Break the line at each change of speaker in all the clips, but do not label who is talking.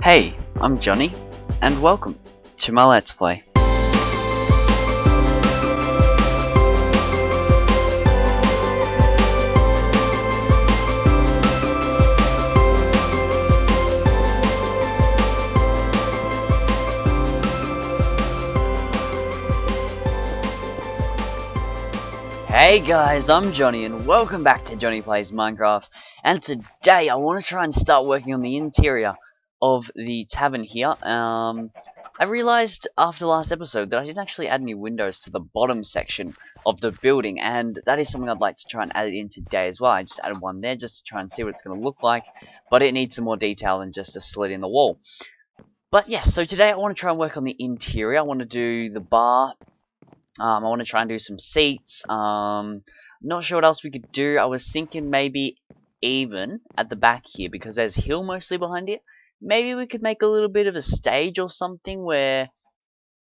Hey, I'm Johnny, and welcome to my Let's Play. Hey guys, I'm Johnny, and welcome back to Jonny Plays Minecraft. And today I want to try and start working on the interior of the tavern here. I realized after the last episode that I didn't actually add any windows to the bottom section of the building, and that is something I'd like to try and add in today as well. I just added one there just to try and see what it's going to look like, but it needs some more detail than just a slit in the wall. But yes, so today I want to try and work on the interior. I want to do the bar. I want to try and do some seats. Not sure what else we could do. I was thinking maybe even at the back here, because there's hill mostly behind it. Maybe we could make a little bit of a stage or something where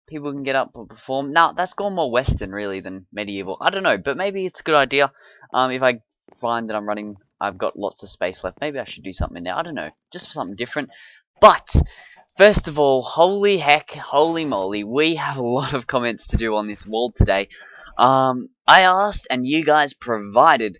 people can get up and perform. Now, that's gone more western really than medieval. I don't know, but maybe it's a good idea. If I find that I've got lots of space left, maybe I should do something there. I don't know, just for something different. But first of all, holy heck, holy moly, we have a lot of comments to do on this wall today. I asked and you guys provided.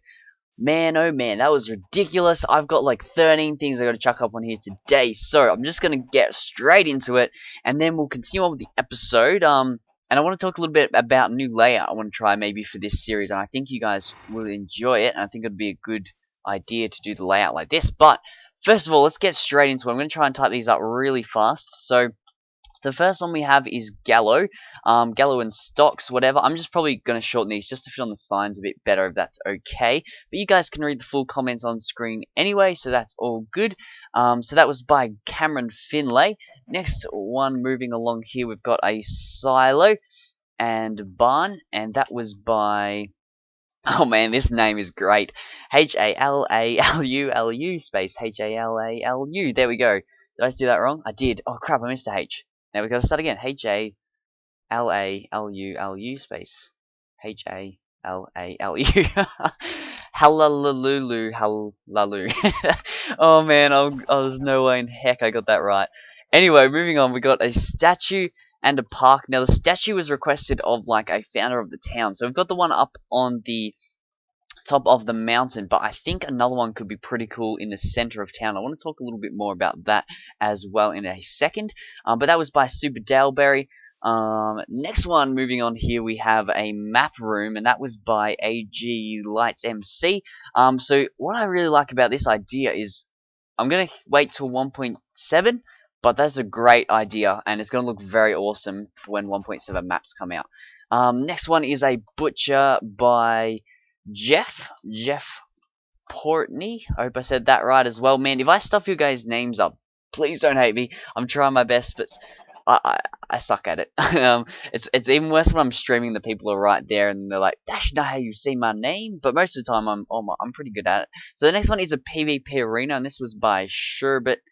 Man, oh man, that was ridiculous. I've got like 13 things I got to chuck up on here today, so I'm just going to get straight into it, and then we'll continue on with the episode. And I want to talk a little bit about a new layout I want to try maybe for this series, and I think you guys will enjoy it, and I think it would be a good idea to do the layout like this. But first of all, let's get straight into it. I'm going to try and type these up really fast. So the first one we have is Gallo. Gallo and Stocks, whatever. I'm just probably going to shorten these just to fit on the signs a bit better, if that's okay. But you guys can read the full comments on screen anyway, so that's all good. So that was by Cameron Finlay. Next one, moving along here, we've got a Silo and Barn, and that was by... Oh man, this name is great. H-A-L-A-L-U-L-U space H-A-L-A-L-U. There we go. Did I do that wrong? I did. Oh crap, I missed a H. Now we got to start again. H-A-L-A-L-U-L-U space H-A-L-A-L-U. Halalulu, halalu. Oh man, there's no way in heck I got that right. Anyway, moving on, we got a statue and a park. Now the statue was requested of like a founder of the town. So we've got the one up on the top of the mountain, but I think another one could be pretty cool in the center of town. I want to talk a little bit more about that as well in a second. But that was by Super Daleberry. Next one, moving on here, we have a map room, and that was by AG Lights MC. So what I really like about this idea is I'm gonna wait till 1.7. But that's a great idea, and it's going to look very awesome for when 1.7 maps come out. Next one is a Butcher by Jeff Portney. I hope I said that right as well. Man, if I stuff you guys' names up, please don't hate me. I'm trying my best, but I suck at it. It's even worse when I'm streaming. The people are right there, and they're like, "That's not how you say my name." But most of the time, I'm pretty good at it. So the next one is a PvP arena, and this was by Sherbet.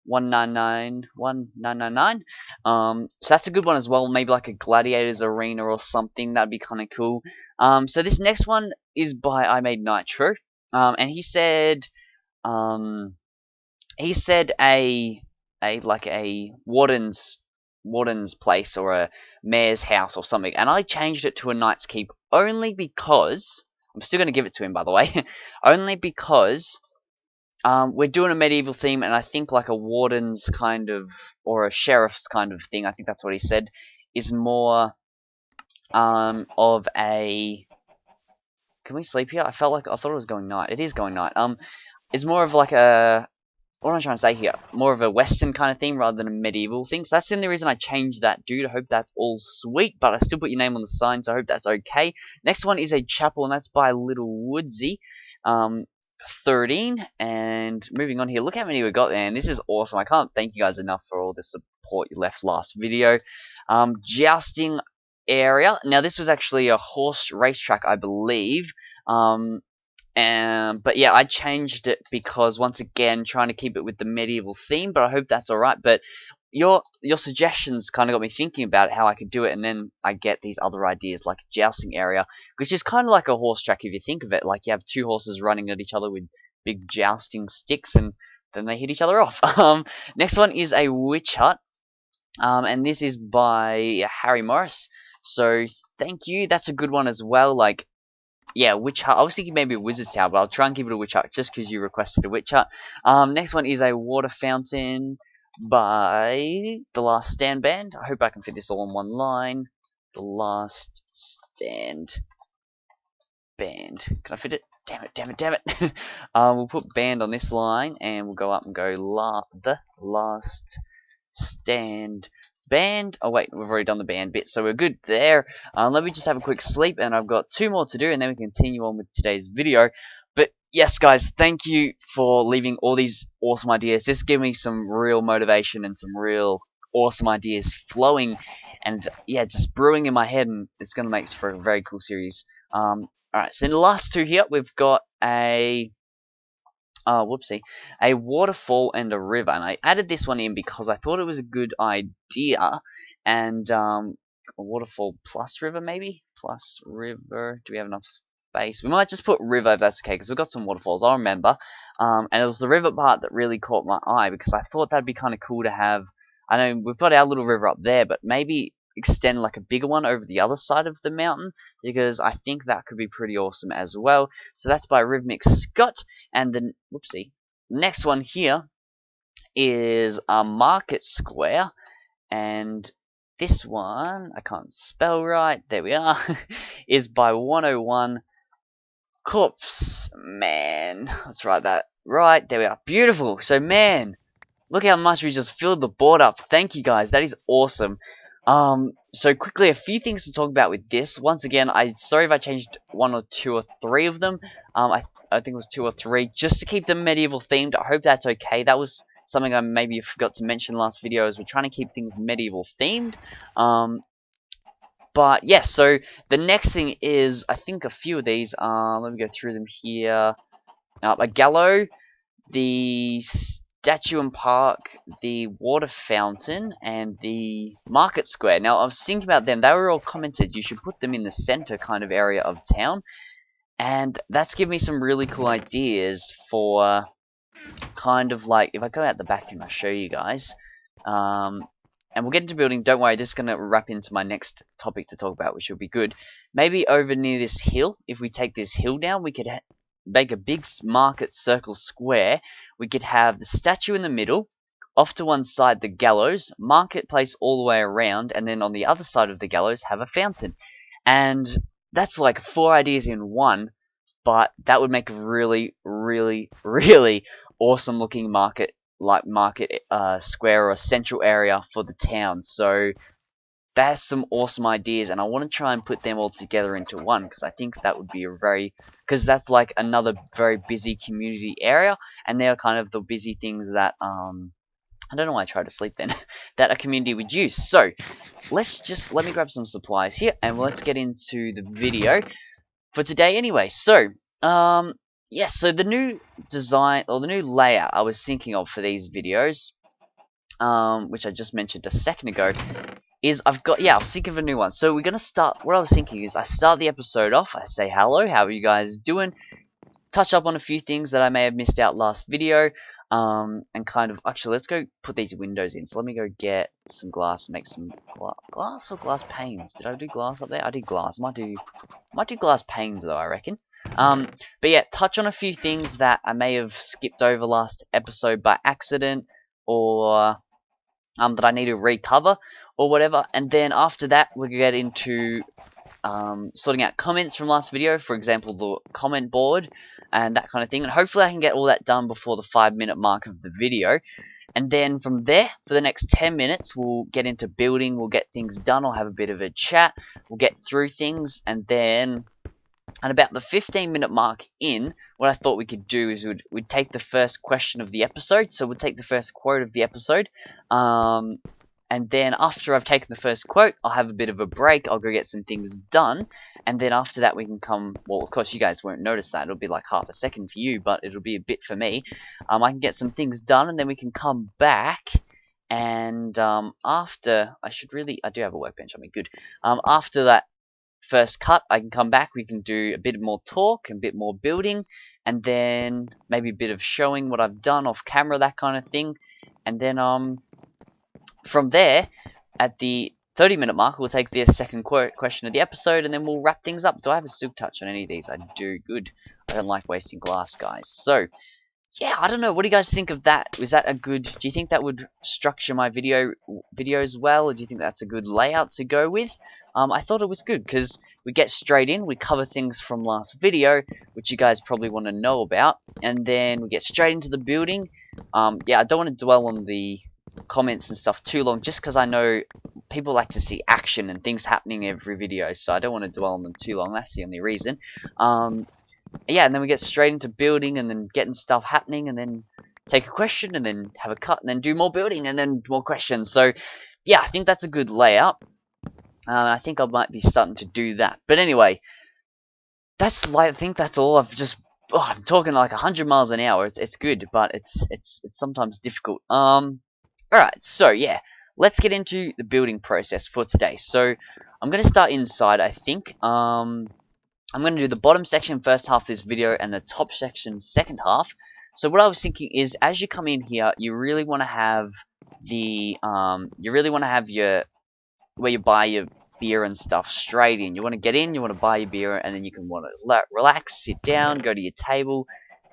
1999. So that's a good one as well. Maybe like a gladiators arena or something. That'd be kind of cool. So this next one is by I Made Nitro. And he said a like a warden's place or a mayor's house or something. And I changed it to a knight's keep only because I'm still gonna give it to him, by the way. Only because we're doing a medieval theme, and I think like a warden's kind of, or a sheriff's kind of thing, I think that's what he said, is more of a... Can we sleep here? I thought it was going night. It is going night. It's more of like a... What am I trying to say here? More of a western kind of theme rather than a medieval thing. So that's the only reason I changed that, dude. I hope that's all sweet, but I still put your name on the sign, so I hope that's okay. Next one is a chapel, and that's by Little Woodsy. 13, and moving on here, look how many we got there, and this is awesome. I can't thank you guys enough for all the support you left last video. Jousting area. Now this was actually a horse racetrack, I believe. But yeah, I changed it because once again trying to keep it with the medieval theme, but I hope that's alright. But your suggestions kind of got me thinking about how I could do it, and then I get these other ideas like jousting area, which is kind of like a horse track if you think of it. Like you have two horses running at each other with big jousting sticks, and then they hit each other off. Next one is a witch hut. And this is by Harry Morris. So thank you. That's a good one as well. Like, yeah, witch hut. I was thinking maybe a wizard's tower, but I'll try and keep it a witch hut just because you requested a witch hut. Next one is a water fountain by The Last Stand Band. I hope I can fit this all in one line. The Last Stand Band. Can I fit it? Damn it, damn it, damn it. We'll put band on this line, and we'll go up and go The Last Stand Band. Oh wait, we've already done the band bit, so we're good there. Let me just have a quick sleep, and I've got 2 more to do, and then we can continue on with today's video. But yes, guys, thank you for leaving all these awesome ideas. This gave me some real motivation and some real awesome ideas flowing, and yeah, just brewing in my head, and it's gonna make for a very cool series. Alright, so in the last 2 here, we've got a a waterfall and a river, and I added this one in because I thought it was a good idea. And a waterfall plus river, maybe plus river. Do we have enough space? We might just put river if that's okay, because we've got some waterfalls. I remember, and it was the river part that really caught my eye, because I thought that'd be kind of cool to have. I know we've got our little river up there, but maybe extend like a bigger one over the other side of the mountain, because I think that could be pretty awesome as well. So that's by Rhythmic Scott. And the next one here is a market square, and this one I can't spell right. There we are. Is by 101 Corpse Man. Let's write that right. There we are. Beautiful. So man, look how much we just filled the board up. Thank you guys. That is awesome. So quickly, a few things to talk about with this. Once again, sorry if I changed 1 or 2 or 3 of them. I think it was 2 or 3, just to keep them medieval themed. I hope that's okay. That was something I maybe forgot to mention in the last video, is we're trying to keep things medieval themed. But yeah, so the next thing is, I think a few of these, let me go through them here. A gallows, the statue and park, the water fountain, and the market square. Now, I was thinking about them. They were all commented you should put them in the center kind of area of town. And that's given me some really cool ideas for kind of like, if I go out the back and I'll show you guys. And we'll get into building. Don't worry, this is going to wrap into my next topic to talk about, which will be good. Maybe over near this hill, if we take this hill down, we could make a big market circle square. We could have the statue in the middle, off to one side the gallows, marketplace all the way around, and then on the other side of the gallows have a fountain. And that's like 4 ideas in one, but that would make a really, really, really awesome looking market square or central area for the town. So that's some awesome ideas, and I want to try and put them all together into one, because I think that would be because that's like another very busy community area, and they're kind of the busy things that I don't know why I tried to sleep then, that a community would use. So let me grab some supplies here, and let's get into the video for today anyway. So yes, so the new design, or the new layout I was thinking of for these videos, which I just mentioned a second ago, is I was thinking of a new one. So we're gonna start. What I was thinking is I start the episode off. I say hello, how are you guys doing? Touch up on a few things that I may have missed out last video. And kind of actually, let's go put these windows in. So let me go get some glass, make some glass or glass panes. Did I do glass up there? I did glass. Might do glass panes though, I reckon. But yeah, touch on a few things that I may have skipped over last episode by accident, or that I need to recover, or whatever. And then after that, we'll get into sorting out comments from last video, for example, the comment board, and that kind of thing. And hopefully I can get all that done before the 5-minute mark of the video. And then from there, for the next 10 minutes, we'll get into building, we'll get things done, I'll have a bit of a chat, we'll get through things, and then at about the 15-minute mark in, what I thought we could do is we'd take the first question of the episode. So we'd take the first quote of the episode, and then after I've taken the first quote, I'll have a bit of a break, I'll go get some things done, and then after that we can come, well, of course you guys won't notice that, it'll be like half a second for you, but it'll be a bit for me. I can get some things done, and then we can come back, and after, I do have a workbench on me, good. After that, first cut, I can come back, we can do a bit more talk, a bit more building, and then maybe a bit of showing what I've done off camera, that kind of thing. And then from there, at the 30-minute mark, we'll take the second question of the episode, and then we'll wrap things up. Do I have a silk touch on any of these? I do. Good. I don't like wasting glass, guys. So, yeah, I don't know. What do you guys think of that? Was that a good... Do you think that would structure my videos well? Or do you think that's a good layout to go with? I thought it was good, because we get straight in. We cover things from last video, which you guys probably want to know about. And then we get straight into the building. Yeah, I don't want to dwell on the comments and stuff too long, just because I know people like to see action and things happening every video, so I don't want to dwell on them too long. That's the only reason. Yeah, and then we get straight into building and then getting stuff happening, and then take a question and then have a cut and then do more building and then more questions. So yeah, I think that's a good layout. I think I might be starting to do that. But anyway, I think that's all. I'm talking like 100 miles an hour. It's good, but it's sometimes difficult. Alright, so yeah, let's get into the building process for today. So, I'm going to start inside, I think. I'm going to do the bottom section first half of this video and the top section second half. So what I was thinking is, as you come in here, you really want to have your, where you buy your beer and stuff straight in. You want to get in, you want to buy your beer, and then you can want to relax, sit down, go to your table,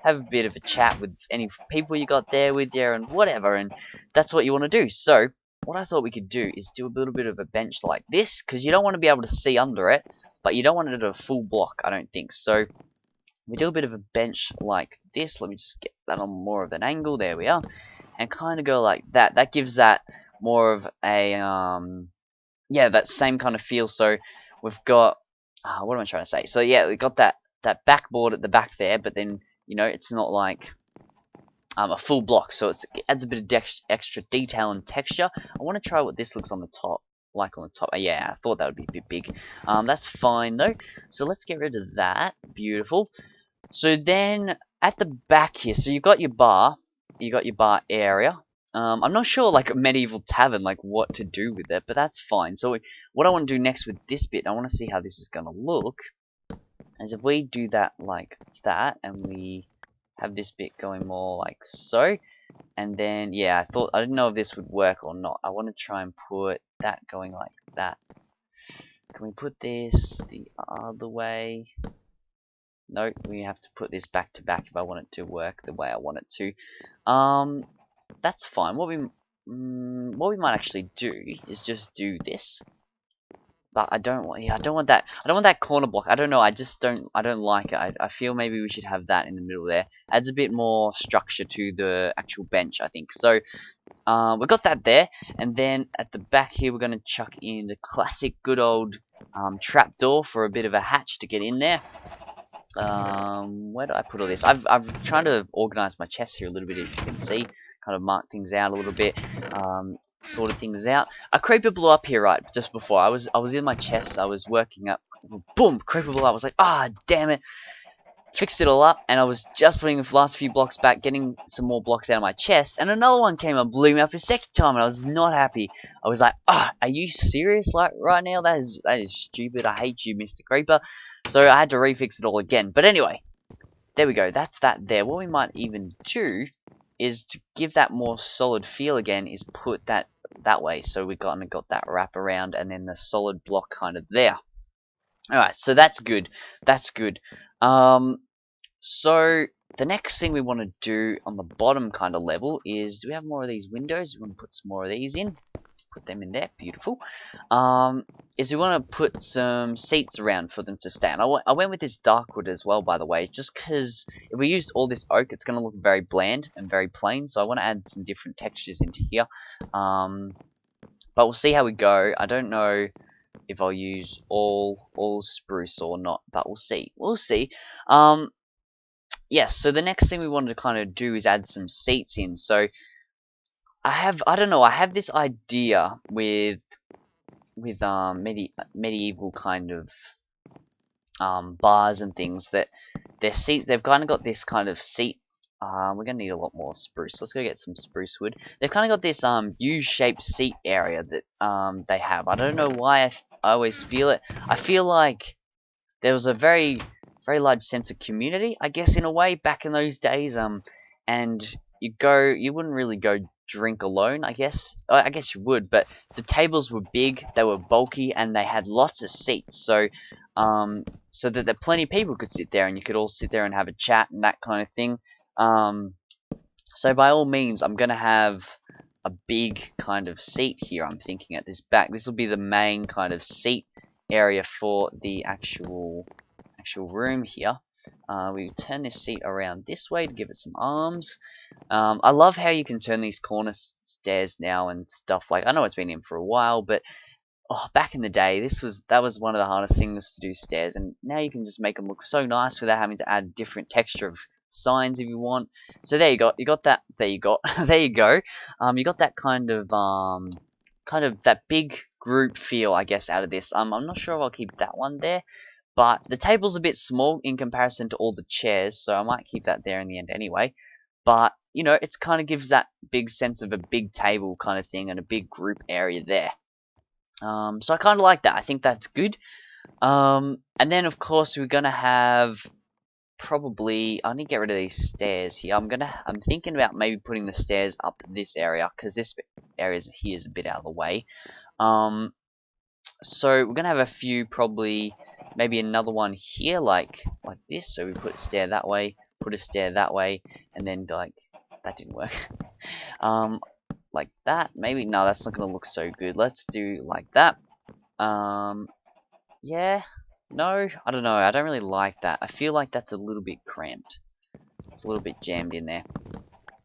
have a bit of a chat with any people you got there with you and whatever, and that's what you want to do. So what I thought we could do is do a little bit of a bench like this, because you don't want to be able to see under it, but you don't want it a full block, I don't think. So we do a bit of a bench like this. Let me just get that on more of an angle. There we are. And kind of go like that. That gives that more of a yeah, that same kind of feel. So we've got what am I trying to say? So yeah, we got that backboard at the back there, but then, you know, it's not like a full block, so it adds a bit of extra detail and texture. I want to try what this looks on the top, like on the top. Yeah, I thought that would be a bit big. That's fine though. So let's get rid of that. Beautiful. So then at the back here, so you got your bar area. I'm not sure, like a medieval tavern, like what to do with it, but that's fine. So what I want to do next with this bit, I want to see how this is going to look. As if we do that like that, and we have this bit going more like so, and then yeah, I didn't know if this would work or not. I want to try and put that going like that. Can we put this the other way? No, we have to put this back to back if I want it to work the way I want it to. That's fine. What we might actually do is just do this. But I don't want that. I don't want that corner block. I don't know. I don't like it. I feel maybe we should have that in the middle there. Adds a bit more structure to the actual bench, I think. So we got that there, and then at the back here we're gonna chuck in the classic good old trapdoor for a bit of a hatch to get in there. Where do I put all this? I've tried to organize my chest here a little bit, if you can see. Kind of mark things out a little bit. Sorted things out. A creeper blew up here right just before. I was in my chest. I was working up. Boom! Creeper blew up. I was like, ah, damn it! Fixed it all up, and I was just putting the last few blocks back, getting some more blocks out of my chest, and another one came and blew me up a second time, and I was not happy. I was like, ah, are you serious? Like right now? That is stupid. I hate you, Mr. Creeper. So I had to refix it all again. But anyway, there we go. That's that there. What we might even do is to give that more solid feel again, is put that way. So we got that wrap around, and then the solid block kind of there. Alright, so that's good. That's good. So the next thing we want to do on the bottom kind of level is, do we have more of these windows? We want to put some more of these in. Put them in there. Beautiful. Is we want to put some seats around for them to stand. I went with this dark wood as well, by the way, just because if we used all this oak, it's going to look very bland and very plain. So I want to add some different textures into here. But we'll see how we go. I don't know if I'll use all spruce or not, but we'll see. We'll see. Yes. So the next thing we wanted to kind of do is add some seats in. So I have this idea with medieval kind of bars and things, that they've kind of got this kind of seat. We're gonna need a lot more spruce. Let's go get some spruce wood. They've kind of got this U-shaped seat area that they have. I don't know why I always feel it. I feel like there was a very large sense of community, I guess, in a way, back in those days. And you wouldn't really go drink alone, I guess. I guess you would, but the tables were big, they were bulky, and they had lots of seats. So that plenty of people could sit there, and you could all sit there and have a chat and that kind of thing. So by all means, I'm gonna have a big kind of seat here. I'm thinking at this back. This will be the main kind of seat area for the actual room here. We turn this seat around this way to give it some arms. I love how you can turn these corner stairs now and stuff. Like, I know it's been in for a while, but back in the day, that was one of the hardest things to do, stairs, and now you can just make them look so nice without having to add different texture of signs if you want. So there you go. You got that. There you go. There you go. You got that kind of that big group feel, I guess, out of this. I'm not sure if I'll keep that one there. But the table's a bit small in comparison to all the chairs, so I might keep that there in the end anyway. But, you know, it kind of gives that big sense of a big table kind of thing and a big group area there. So I kind of like that. I think that's good. And then, of course, we're going to have probably... I need to get rid of these stairs here. I'm thinking about maybe putting the stairs up this area, because this area here is a bit out of the way. So we're going to have a few, probably... Maybe another one here, like this. So we put a stair that way, put a stair that way, and then like that didn't work. Like that. Maybe no, that's not gonna look so good. Let's do like that. Yeah. No, I don't know. I don't really like that. I feel like that's a little bit cramped. It's a little bit jammed in there.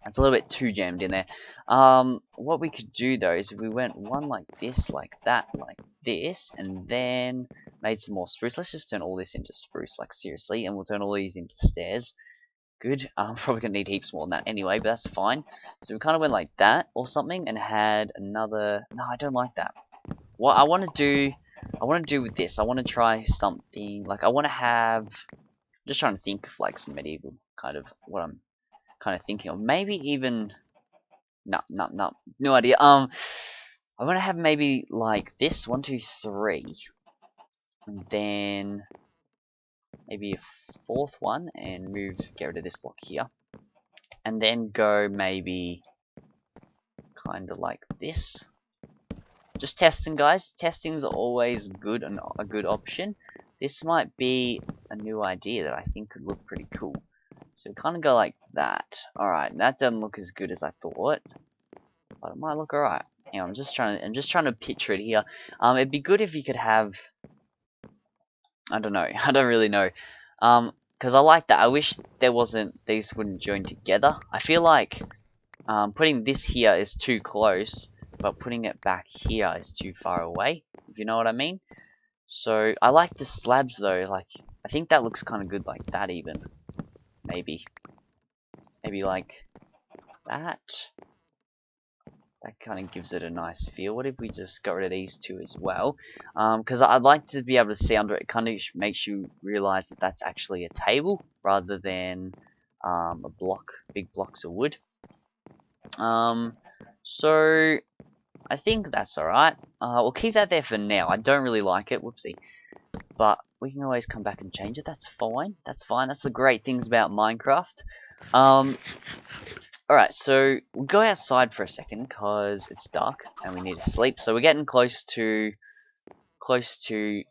It's a little bit too jammed in there. What we could do though is if we went one like this, like that, like this, and then made some more spruce. Let's just turn all this into spruce, like seriously, and we'll turn all these into stairs. Good. I'm probably gonna need heaps more than that anyway, but that's fine. So we kind of went like that or something, and had another. No, I don't like that. What I want to do with this, I want to try something like I want to have. I'm just trying to think of like some medieval kind of what I'm kind of thinking of. Maybe even. No idea. I want to have maybe like this 1, 2, 3. And then maybe a fourth one and get rid of this block here. And then go maybe kind of like this. Just testing, guys. Testing's always good and a good option. This might be a new idea that I think could look pretty cool. So kind of go like that. Alright, that doesn't look as good as I thought. But it might look alright. Hang on, I'm just trying to picture it here. It'd be good if you could have, I don't know. I don't really know. Because I like that. I wish these wouldn't join together. I feel like putting this here is too close, but putting it back here is too far away, if you know what I mean. So I like the slabs though. Like, I think that looks kind of good like that even. Maybe like that. That kind of gives it a nice feel. What if we just got rid of these two as well? Because I'd like to be able to see under it. It kind of makes you realize that that's actually a table rather than a block, big blocks of wood. So I think that's alright. We'll keep that there for now. I don't really like it. Whoopsie. But we can always come back and change it. That's fine. That's fine. That's the great things about Minecraft. Alright, so we'll go outside for a second because it's dark and we need to sleep. So we're getting close to the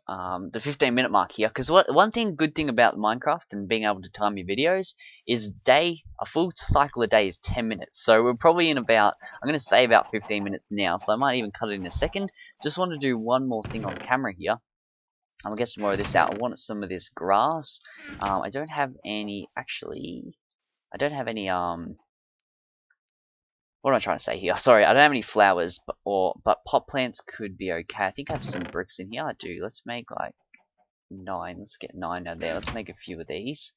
15-minute mark here. Because one good thing about Minecraft and being able to time your videos is a full cycle a day is 10 minutes. So we're probably in about, I'm going to say about 15 minutes now. So I might even cut it in a second. Just want to do one more thing on camera here. I'm going to get some more of this out. I want some of this grass. I don't have any, actually, I don't have any, what am I trying to say here? Sorry, I don't have any flowers, but pot plants could be okay. I think I have some bricks in here. I do. Let's make like 9. Let's get 9 out there. Let's make a few of these.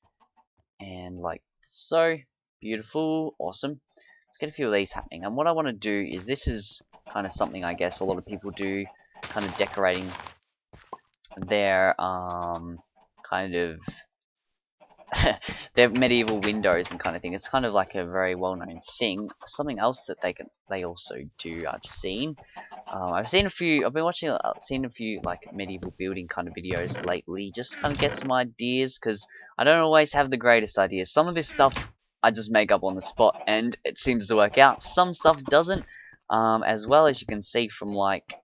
And like so. Beautiful. Awesome. Let's get a few of these happening. And what I want to do is, this is kind of something I guess a lot of people do, kind of decorating their kind of their medieval windows and kind of thing. It's kind of like a very well-known thing. Something else that they also do, I've seen, I've seen a few. I've been watching, seen a few like medieval building kind of videos lately, just to kind of get some ideas, because I don't always have the greatest ideas. Some of this stuff I just make up on the spot, and it seems to work out. Some stuff doesn't. As well as you can see from like,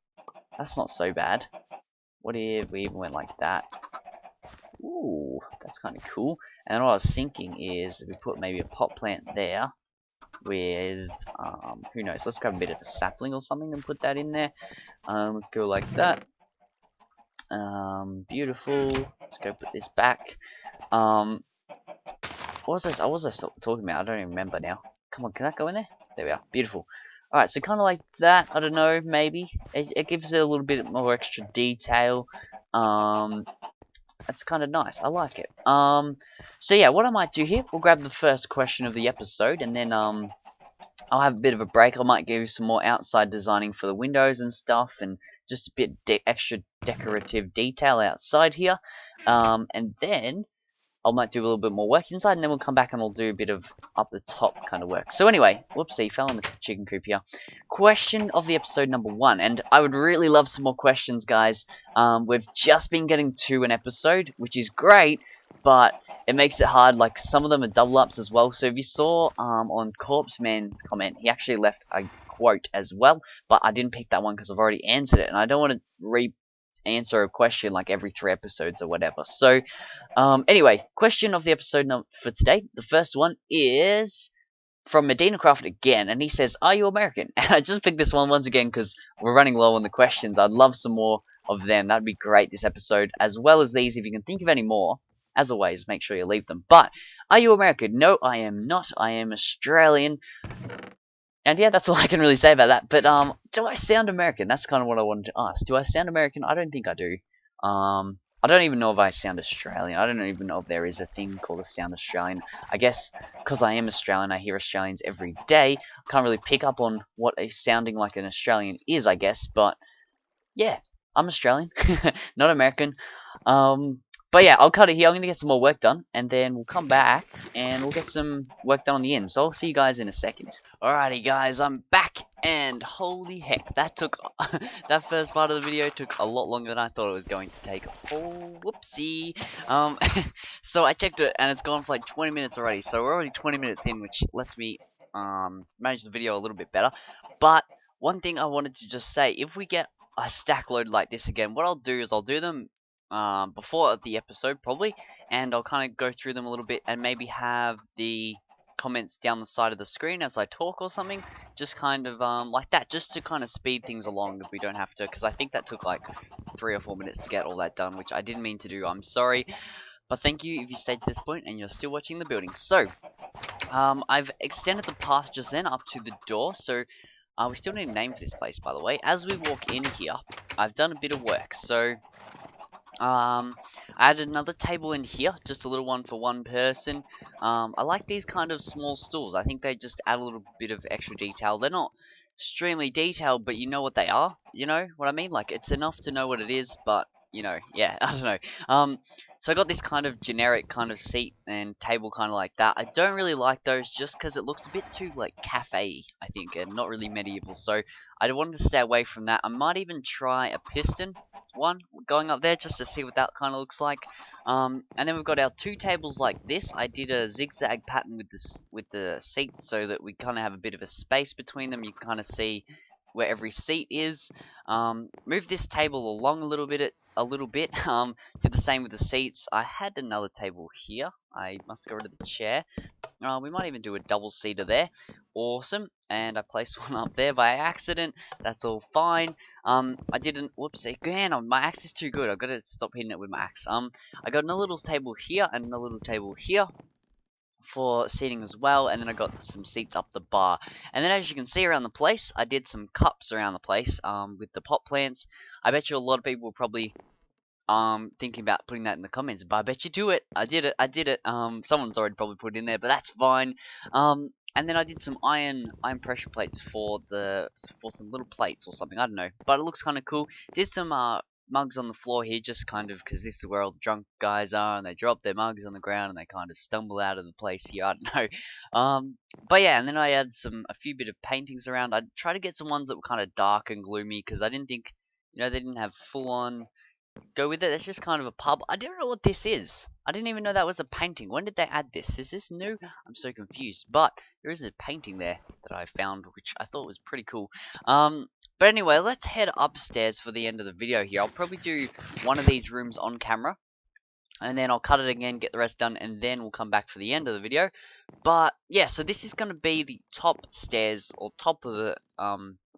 that's not so bad. What if we even went like that? Ooh, that's kind of cool. And then what I was thinking is we put maybe a pot plant there with, who knows, let's grab a bit of a sapling or something and put that in there. Let's go like that. Beautiful. Let's go put this back. What was this? I was talking about? I don't even remember now. Come on, can that go in there? There we are. Beautiful. Alright, so kind of like that. I don't know, maybe. It gives it a little bit more extra detail. That's kind of nice. I like it. So yeah, what I might do here, we'll grab the first question of the episode, and then, I'll have a bit of a break. I might give you some more outside designing for the windows and stuff, and just a bit extra decorative detail outside here. And then I might do a little bit more work inside, and then we'll come back and we'll do a bit of up the top kind of work. So anyway, whoopsie, fell in the chicken coop here. Question of the episode number 1, and I would really love some more questions, guys. We've just been getting 2 an episode, which is great, but it makes it hard. Like, some of them are double ups as well. So if you saw on Corpse Man's comment, he actually left a quote as well, but I didn't pick that one because I've already answered it, and I don't want to answer a question like every 3 episodes or whatever. So anyway, question of the episode for today. The first one is from Medina Craft again, and he says, "Are you American?" And I just picked this one once again because we're running low on the questions. I'd love some more of them. That'd be great this episode, as well as these. If you can think of any more, as always, make sure you leave them. But are you American? No, I am not. I am Australian. And yeah, that's all I can really say about that. But do I sound American? That's kind of what I wanted to ask. Do I sound American? I don't think I do. I don't even know if I sound Australian. I don't even know if there is a thing called a sound Australian. I guess because I am Australian, I hear Australians every day. I can't really pick up on what a sounding like an Australian is, I guess. But yeah, I'm Australian, not American. But yeah, I'll cut it here. I'm going to get some more work done, and then we'll come back, and we'll get some work done on the end. So I'll see you guys in a second. Alrighty, guys, I'm back, and holy heck, that took, that first part of the video took a lot longer than I thought it was going to take. Oh, whoopsie. So I checked it, and it's gone for like 20 minutes already. So we're already 20 minutes in, which lets me, manage the video a little bit better. But one thing I wanted to just say, if we get a stack load like this again, what I'll do is I'll do them before the episode probably, and I'll kind of go through them a little bit and maybe have the comments down the side of the screen as I talk or something, just kind of like that, just to kind of speed things along if we don't have to, because I think that took like 3 or 4 minutes to get all that done, which I didn't mean to do. I'm sorry, but thank you if you stayed to this point and you're still watching the building. So I've extended the path just then up to the door, so we still need a name for this place, by the way. As we walk in here, I've done a bit of work. So I added another table in here, just a little one for one person. I like these kind of small stools. I think they just add a little bit of extra detail. They're not extremely detailed, but you know what they are. You know what I mean? Like, it's enough to know what it is, but, you know, yeah, I don't know. So I got this kind of generic kind of seat and table kind of like that. I don't really like those just because it looks a bit too, like, cafe, I think, and not really medieval. So I wanted to stay away from that. I might even try a piston one going up there just to see what that kind of looks like. And then we've got our 2 tables like this. I did a zigzag pattern with the seats so that we kind of have a bit of a space between them. You can kind of see where every seat is. Move this table along a little bit. Did the same with the seats. I had another table here. I must go rid of the chair. We might even do a double seater there. Awesome. And I placed one up there by accident. That's all fine. I didn't. Whoops. Again, my axe is too good. I've got to stop hitting it with my axe. I got another little table here and another little table here for seating as well, and then I got some seats up the bar. And then as you can see around the place, I did some cups around the place with the pot plants. I bet you a lot of people will probably thinking about putting that in the comments, but I bet you do it. I did it. Someone's already probably put it in there, but that's fine. And then I did some iron pressure plates for some little plates or something, I don't know, but it looks kind of cool. Did some mugs on the floor here, just kind of because this is where all the drunk guys are, and they drop their mugs on the ground and they kind of stumble out of the place here. I don't know. But yeah, and then I had a few bit of paintings around. I tried to get some ones that were kind of dark and gloomy because I didn't think, they didn't have full on go with it. It's just kind of a pub. I don't know what this is. I didn't even know that was a painting. When did they add this? Is this new? I'm so confused. But there is a painting there that I found, which I thought was pretty cool. But anyway, let's head upstairs for the end of the video here. I'll probably do one of these rooms on camera, and then I'll cut it again, get the rest done, and then we'll come back for the end of the video. But yeah, so this is going to be the top stairs, or top of the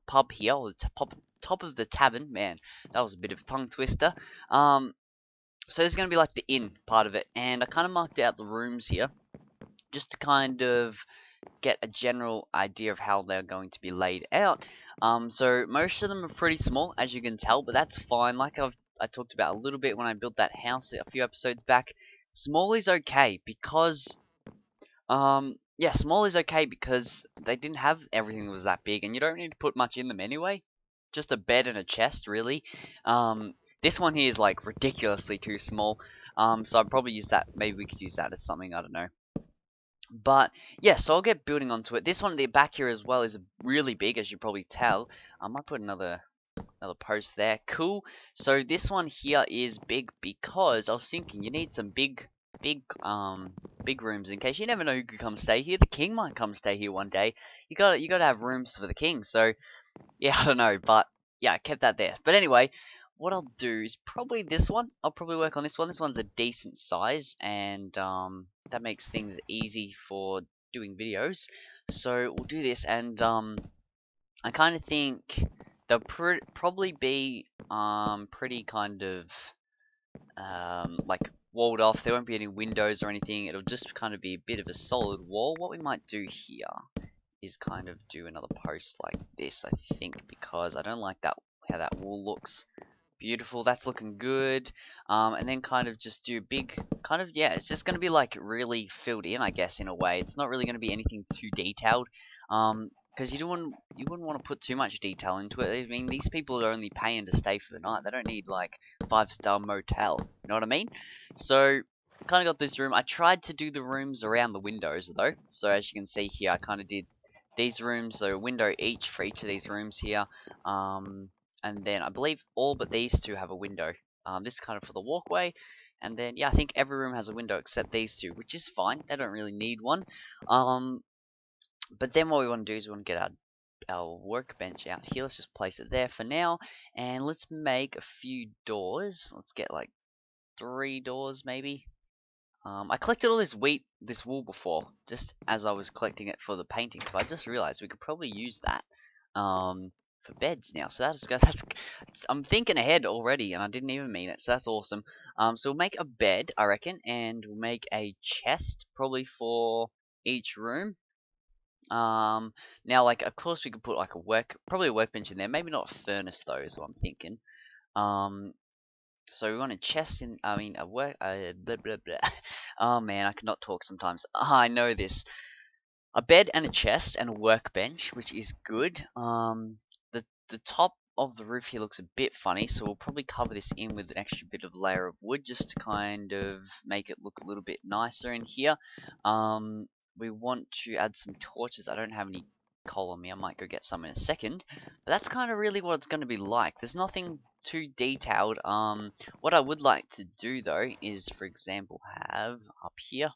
pub here, or the top of the tavern. Man, that was a bit of a tongue twister. So there's going to be like the inn part of it, and I kind of marked out the rooms here just to kind of get a general idea of how they're going to be laid out. So most of them are pretty small, as you can tell, but that's fine. Like I talked about a little bit when I built that house a few episodes back. Small is okay because yeah, small is okay because they didn't have everything that was that big, and you don't need to put much in them anyway. Just a bed and a chest, really. This one here is like ridiculously too small. So I'd probably use that. Maybe we could use that as something. I don't know. But yeah, so I'll get building onto it. This one at the back here as well is really big, as you probably tell. I might put another post there. Cool. So this one here is big because I was thinking you need some big rooms in case you never know who could come stay here. The king might come stay here one day. You gotta have rooms for the king. So yeah, I don't know, but yeah, I kept that there. But anyway, what I'll do is probably this one. I'll probably work on this one. This one's a decent size, and that makes things easy for doing videos. So we'll do this, and I kind of think they'll probably be pretty kind of like walled off. There won't be any windows or anything. It'll just kind of be a bit of a solid wall. What we might do here is kind of do another post like this, I think, because I don't like that how that wall looks. Beautiful, that's looking good. And then kind of just do big, kind of, yeah, it's just going to be like really filled in, I guess, in a way. It's not really going to be anything too detailed. Because you wouldn't want to put too much detail into it. I mean, these people are only paying to stay for the night. They don't need like 5-star motel. You know what I mean? So kind of got this room. I tried to do the rooms around the windows though. So as you can see here, I kind of did these rooms, so a window each for each of these rooms here. And then I believe all but these two have a window. This is kind of for the walkway. And then, yeah, I think every room has a window except these two, which is fine. They don't really need one. But then what we want to do is we want to get our workbench out here. Let's just place it there for now. And let's make a few doors. Let's get like 3 doors maybe. I collected all this wool before, just as I was collecting it for the painting. But I just realized we could probably use that for beds now. So I'm thinking ahead already, and I didn't even mean it. So that's awesome. So we'll make a bed, I reckon, and we'll make a chest probably for each room. Now, like, of course, we could put like probably a workbench in there. Maybe not a furnace though, is what I'm thinking. So we want a chest in, I mean, blah, blah, blah. Oh man, I cannot talk sometimes. I know this. A bed and a chest and a workbench, which is good. The top of the roof here looks a bit funny, so we'll probably cover this in with an extra bit of layer of wood just to kind of make it look a little bit nicer in here. We want to add some torches. I don't have any coal on me. I might go get some in a second. But that's kind of really what it's going to be like. There's nothing too detailed. What I would like to do though is, for example, have up here.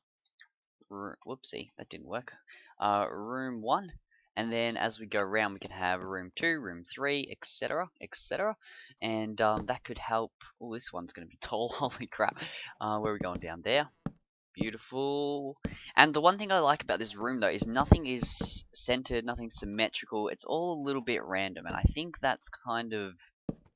Whoopsie, that didn't work. Room 1. And then as we go around, we can have room 2, room 3, etc, etc. And that could help. Oh, this one's going to be tall. Holy crap. Where are we going? Down there. Beautiful. And the one thing I like about this room though is nothing is centered, nothing symmetrical. It's all a little bit random, and I think that's kind of,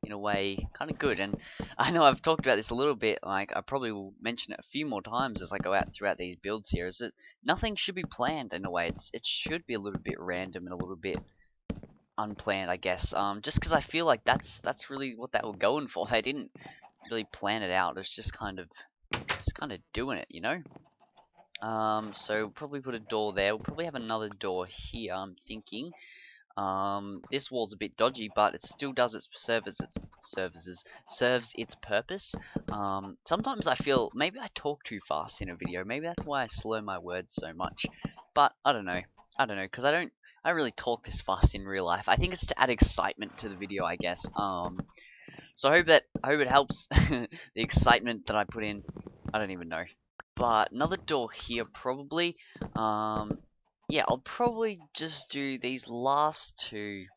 in a way, kind of good. And I know I've talked about this a little bit, like I probably will mention it a few more times as I go out throughout these builds here, is that nothing should be planned in a way. It should be a little bit random and a little bit unplanned, I guess. Just because I feel like that's really what they were going for. They didn't really plan it out. It's just kind of doing it, you know. So we'll probably put a door there. We'll probably have another door here, I'm thinking. This wall's a bit dodgy, but it still does its serves its purpose. Sometimes I feel maybe I talk too fast in a video. Maybe that's why I slow my words so much. But I don't know. Because I don't really talk this fast in real life. I think it's to add excitement to the video, I guess. So I hope it helps. The excitement that I put in. I don't even know. But another door here probably. Yeah, I'll probably just do these last two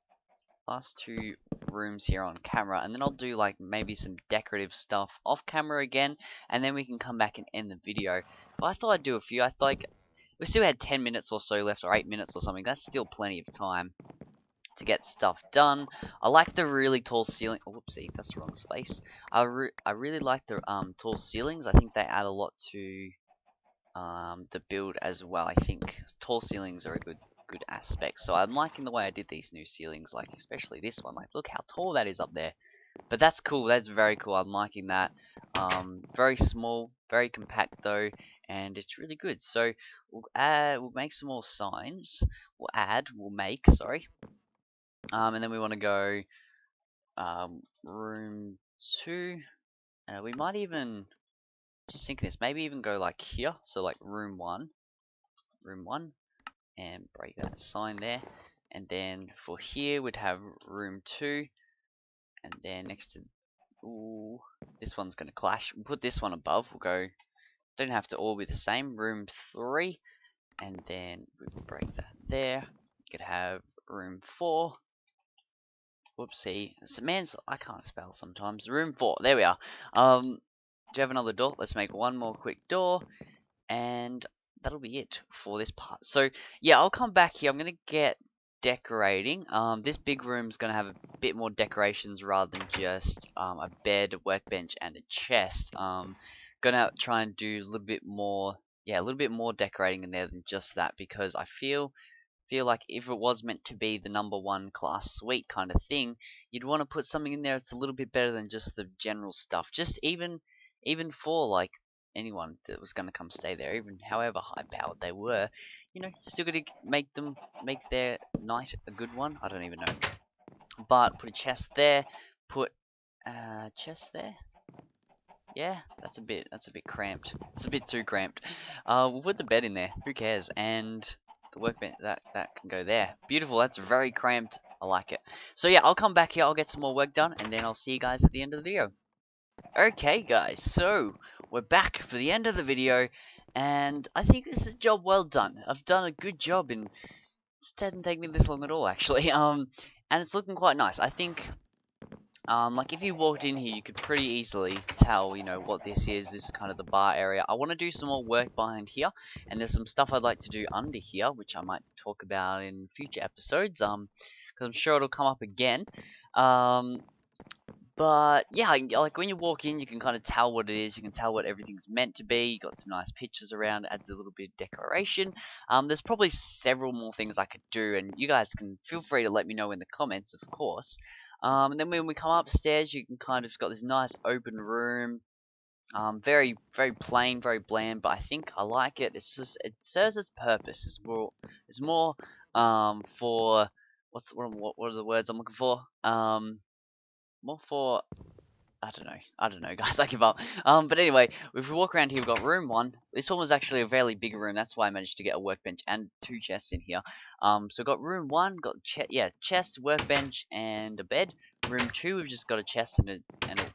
rooms here on camera, and then I'll do like maybe some decorative stuff off camera again, and then we can come back and end the video. But I thought I'd do a few. I thought like we still had 10 minutes or so left, or 8 minutes or something. That's still plenty of time to get stuff done. I like the really tall ceiling. Oh, whoopsie, that's the wrong space. I really like the tall ceilings. I think they add a lot to the build as well. I think tall ceilings are a good aspect. So I'm liking the way I did these new ceilings, like especially this one. Like, look how tall that is up there. But that's cool. That's very cool. I'm liking that. Very small, very compact though, and it's really good. So we'll make some more signs. We'll make, sorry. And then we want to go room 2. We might even, just thinking this, maybe even go like here. So like room 1, and break that sign there. And then for here we'd have room 2, and then next to, ooh, this one's gonna clash. We'll put this one above. We'll go, don't have to all be the same. Room 3, and then we will break that there. You could have room 4. Whoopsie. I can't spell sometimes. Room 4. There we are. Do you have another door? Let's make one more quick door. And that'll be it for this part. So, yeah, I'll come back here. I'm going to get decorating. This big room's going to have a bit more decorations rather than just a bed, a workbench, and a chest. Gonna try and do a little bit more, decorating in there than just that, because I feel like if it was meant to be the #1 class suite kind of thing, you'd want to put something in there that's a little bit better than just the general stuff. Just even for like anyone that was going to come stay there, even however high powered they were, you still got to make their night a good one. I don't even know. But put a chest there, put a chest there. Yeah, that's a bit cramped. It's a bit too cramped. We'll put the bed in there. Who cares? And the workbench that can go there. Beautiful. That's very cramped. I like it. So yeah, I'll come back here. I'll get some more work done, and then I'll see you guys at the end of the video. Okay, guys. So we're back for the end of the video, and I think this is a job well done. I've done a good job, and it didn't take me this long at all, actually. And it's looking quite nice. I think. Like if you walked in here, you could pretty easily tell, what this is. This is kind of the bar area. I want to do some more work behind here, and there's some stuff I'd like to do under here, which I might talk about in future episodes, because I'm sure it'll come up again. But yeah, like when you walk in, you can kind of tell what it is. You can tell what everything's meant to be. You got some nice pictures around. Adds a little bit of decoration. There's probably several more things I could do, and you guys can feel free to let me know in the comments, of course. And then when we come upstairs, you can kind of got this nice open room. Very plain, very bland, but I think I like it. It's just, it serves its purpose. It's more for what are the words I'm looking for? More for, I don't know, guys. I give up. But anyway, if we walk around here, we've got room 1. This one was actually a fairly big room. That's why I managed to get a workbench and 2 chests in here. So we've got room 1, got chest, workbench, and a bed. Room 2, we've just got a chest and a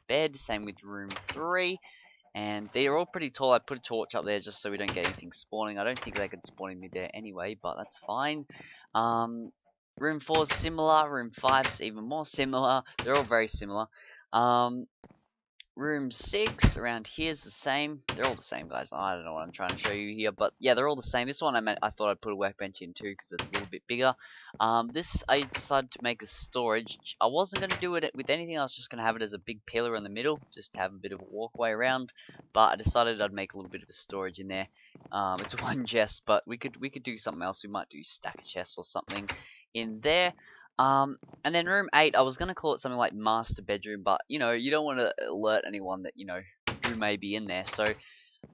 bed. Same with room 3. And they're all pretty tall. I put a torch up there just so we don't get anything spawning. I don't think they could spawn me there anyway, but that's fine. Room 4 is similar. Room 5 is even more similar. They're all very similar. Room 6 around here is the same. They're all the same, guys. I don't know what I'm trying to show you here, but yeah, they're all the same. This one I thought I'd put a workbench in too because it's a little bit bigger. This I decided to make a storage. I wasn't going to do it with anything. I was just going to have it as a big pillar in the middle, just to have a bit of a walkway around. But I decided I'd make a little bit of a storage in there. It's one chest, but we could do something else. We might do stack of chests or something in there. And then room 8, I was going to call it something like master bedroom, but, you don't want to alert anyone that, who may be in there. So,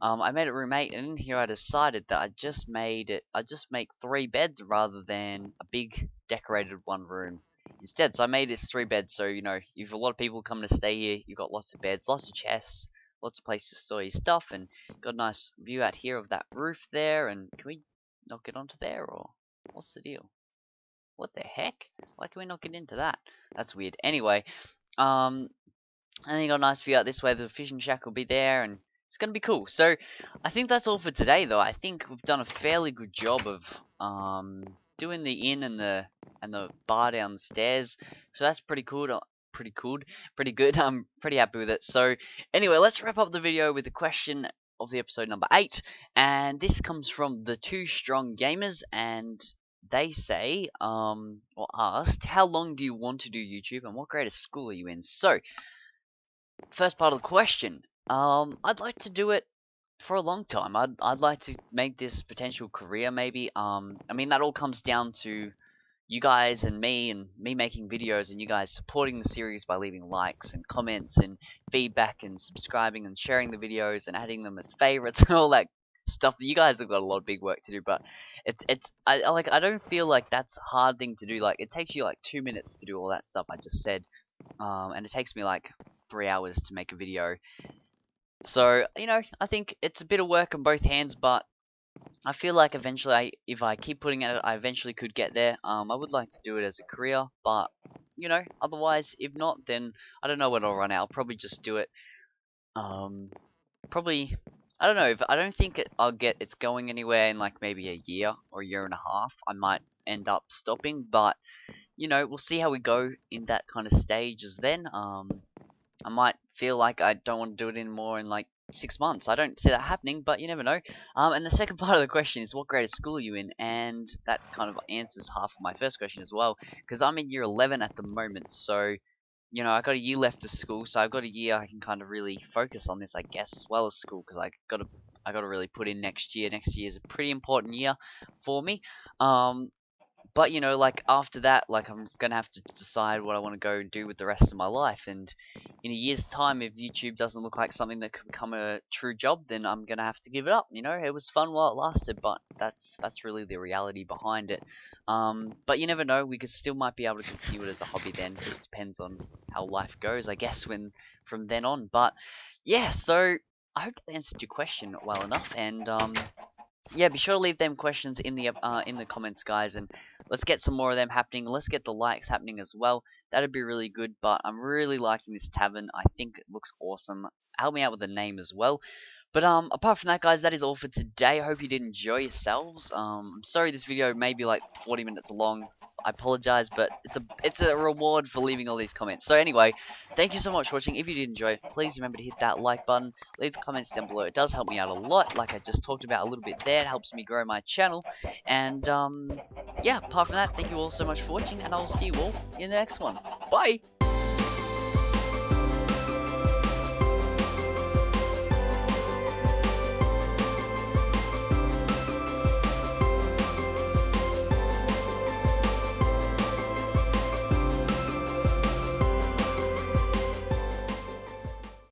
I made it room 8, and in here I decided that I just make 3 beds rather than a big decorated 1 room instead. So I made this 3 beds, so, you know, if a lot of people come to stay here, you've got lots of beds, lots of chests, lots of places to store your stuff, and got a nice view out here of that roof there. And can we not get onto there, or what's the deal? What the heck? Why can we not get into that? That's weird. Anyway, and then you got a nice view out this way. The fishing shack will be there, and it's gonna be cool. So I think that's all for today, though. I think we've done a fairly good job of doing the inn and the bar downstairs. So that's pretty cool. Pretty good. I'm pretty happy with it. So anyway, let's wrap up the video with the question of the episode number 8, and this comes from the Two Strong Gamers, and they say, or asked, how long do you want to do YouTube, and what grade of school are you in? So first part of the question. I'd like to do it for a long time. I'd like to make this potential career, maybe. I mean, that all comes down to you guys and me making videos, and you guys supporting the series by leaving likes and comments and feedback and subscribing and sharing the videos and adding them as favorites and all that stuff. You guys have got a lot of big work to do, but I don't feel like that's a hard thing to do. Like, it takes you like 2 minutes to do all that stuff I just said, and it takes me like 3 hours to make a video. So, you know, I think it's a bit of work on both hands, but I feel like eventually, if I keep putting it, I eventually could get there. I would like to do it as a career, but, you know, otherwise, if not, then I don't know when I'll run out. I'll probably just do it. Probably, I don't know. I don't think it's going anywhere in like maybe a year or a year and a half. I might end up stopping, but, you know, we'll see how we go in that kind of stages then. I might feel like I don't want to do it anymore in like 6 months. I don't see that happening, but you never know. And the second part of the question is, what grade of school are you in? And that kind of answers half of my first question as well, because I'm in year 11 at the moment. So, you know, I got a year left of school, so I've got a year I can kind of really focus on this, I guess, as well as school, because I gotta really put in next year. Next year is a pretty important year for me. But, you know, like, after that, like, I'm gonna have to decide what I want to go and do with the rest of my life. And in a year's time, if YouTube doesn't look like something that could become a true job, then I'm gonna have to give it up. You know, it was fun while it lasted, but that's really the reality behind it. But you never know, we could still might be able to continue it as a hobby then. Just depends on how life goes, I guess, from then on. But yeah, so I hope that answered your question well enough. And yeah, be sure to leave them questions in the comments, guys, and let's get some more of them happening. Let's get the likes happening as well. That'd be really good. But I'm really liking this tavern. I think it looks awesome. Help me out with the name as well. But apart from that, guys, that is all for today. I hope you did enjoy yourselves. I'm sorry this video may be like 40 minutes long. I apologize, but it's a reward for leaving all these comments. So anyway, thank you so much for watching. If you did enjoy, please remember to hit that like button. Leave the comments down below. It does help me out a lot, like I just talked about a little bit there. It helps me grow my channel. And yeah, apart from that, thank you all so much for watching, and I'll see you all in the next one. Bye!